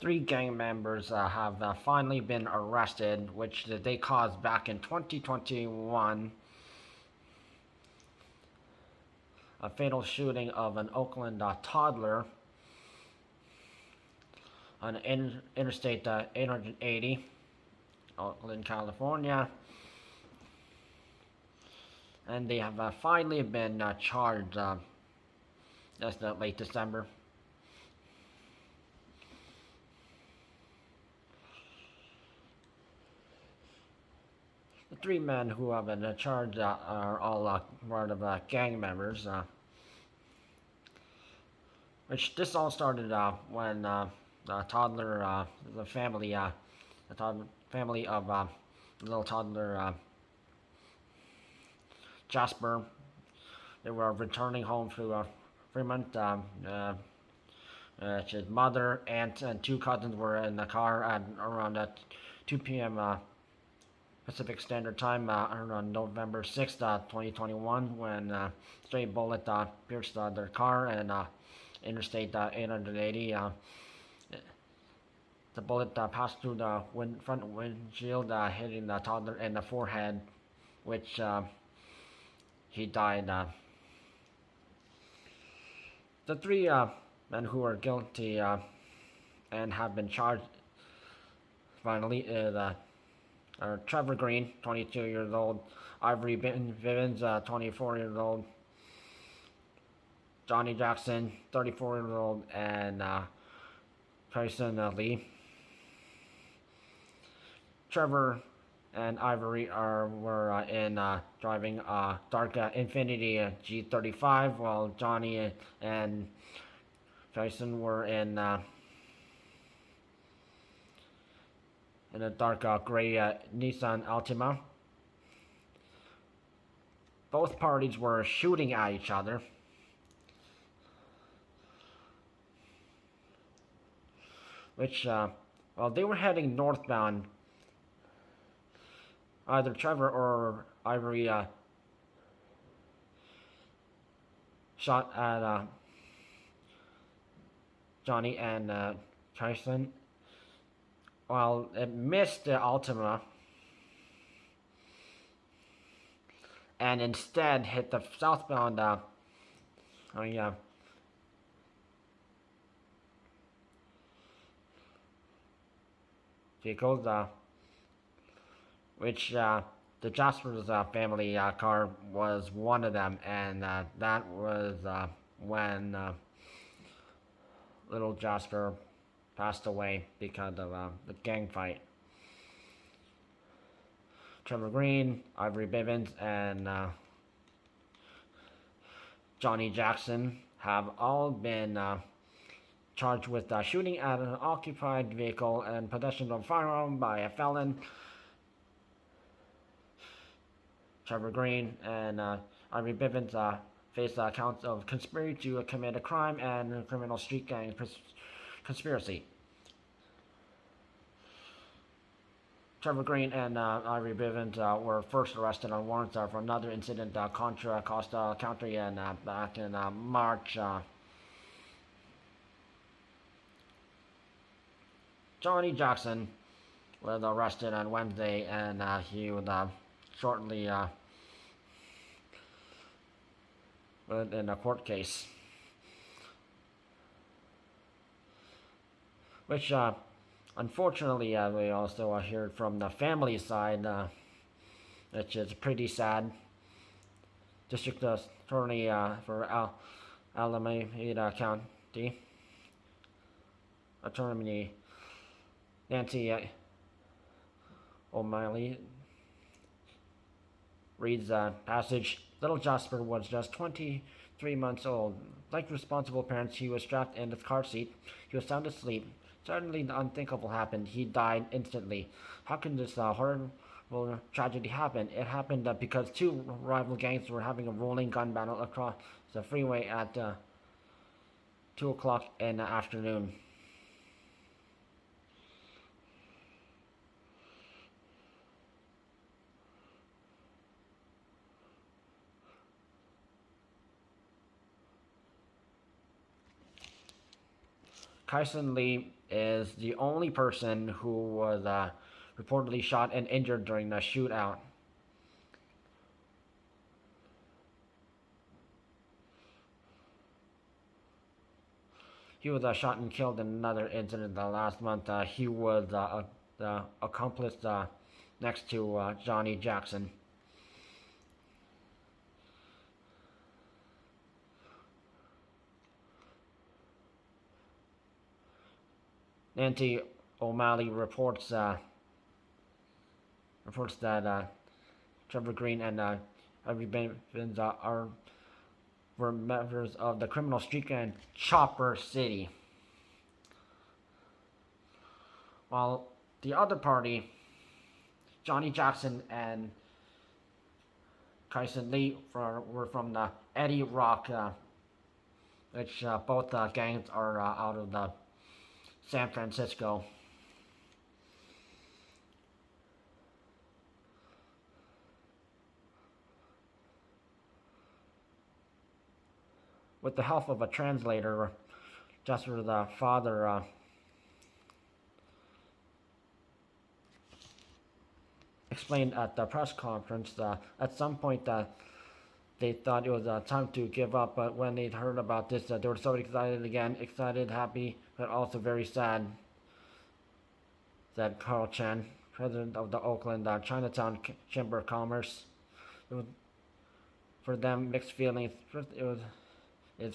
Three gang members have finally been arrested, which they caused back in 2021 a fatal shooting of an Oakland toddler on Interstate 880, Oakland, California. And they have finally been charged just late December. The three men who have been charged are all part of gang members. Which this all started when the toddler, the family of little toddler Jasper, they were returning home to Fremont. His mother, aunt, and two cousins were in the car at around 2 p.m. Pacific Standard Time on November 6th, 2021, when a stray bullet pierced their car and Interstate 880. The bullet passed through the front windshield, hitting the toddler in the forehead, which he died. The three men who are guilty and have been charged finally is Trevor Green, 22 years old, Ivory Bivins, 24 years old, Johnny Jackson, 34 years old, and Keison Lee. Trevor and Ivory were in driving a dark Infiniti G35, while Johnny and Keison were in a dark gray Nissan Altima. Both parties were shooting at each other. Which, well, they were heading northbound. Either Trevor or Ivory shot at Johnny and Keison, while it missed the Altima and instead hit the southbound vehicles, which the Jasper's family car was one of them, and that was when little Jasper passed away because of the gang fight. Trevor Green, Ivory Bivins, and Johnny Jackson have all been charged with shooting at an occupied vehicle and possession of a firearm by a felon. Trevor Green and Ivory Bivins face counts of conspiracy to commit a crime and criminal street gang conspiracy. Trevor Green and Ivory Bivins were first arrested on warrants for another incident, Contra Costa County, and back in March. Johnny Jackson was arrested on Wednesday, and he would shortly in a court case, which unfortunately we also heard from the family side, which is pretty sad. District Attorney for Alameda County, Attorney Nancy O'Malley reads passage. Little Jasper was just 23 months old. Like responsible parents, he was strapped in his car seat. He was sound asleep. Suddenly, the unthinkable happened. He died instantly. How can this horrible tragedy happen? It happened because two rival gangs were having a rolling gun battle across the freeway at 2 o'clock in the afternoon. Keison Lee is the only person who was reportedly shot and injured during the shootout. He was shot and killed in another incident last month. He was the accomplice next to Johnny Jackson. Nancy O'Malley reports that Trevor Green and Ivory Bivins were members of the criminal street gang Chopper City. While the other party, Johnny Jackson and Keison Lee, were from the Eddie Rock, which both gangs are out of the San Francisco. With the help of a translator, Jasper, the father, explained at the press conference that at some point they thought it was time to give up, but when they heard about this, they were so excited again. Excited, happy, but also very sad, said Carl Chan, president of the Oakland Chinatown Chamber of Commerce. It was, for them, mixed feelings.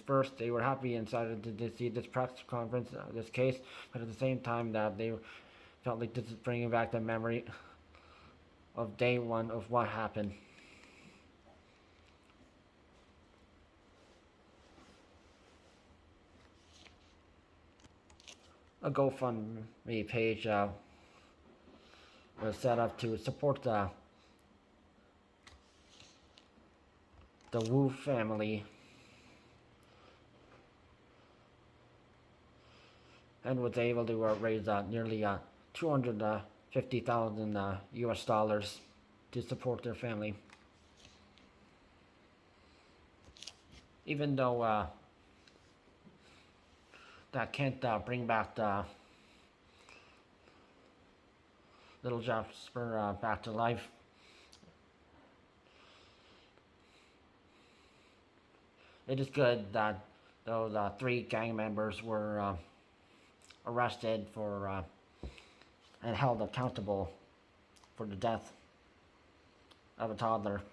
First, they were happy and excited to see this press conference, this case, but at the same time that they felt like this is bringing back the memory of day one of what happened. A GoFundMe page was set up to support the Wu family and was able to raise nearly $250,000 US dollars to support their family. Even though that can't bring back the little Jasper back to life, it is good that those 3 gang members were arrested for and held accountable for the death of a toddler.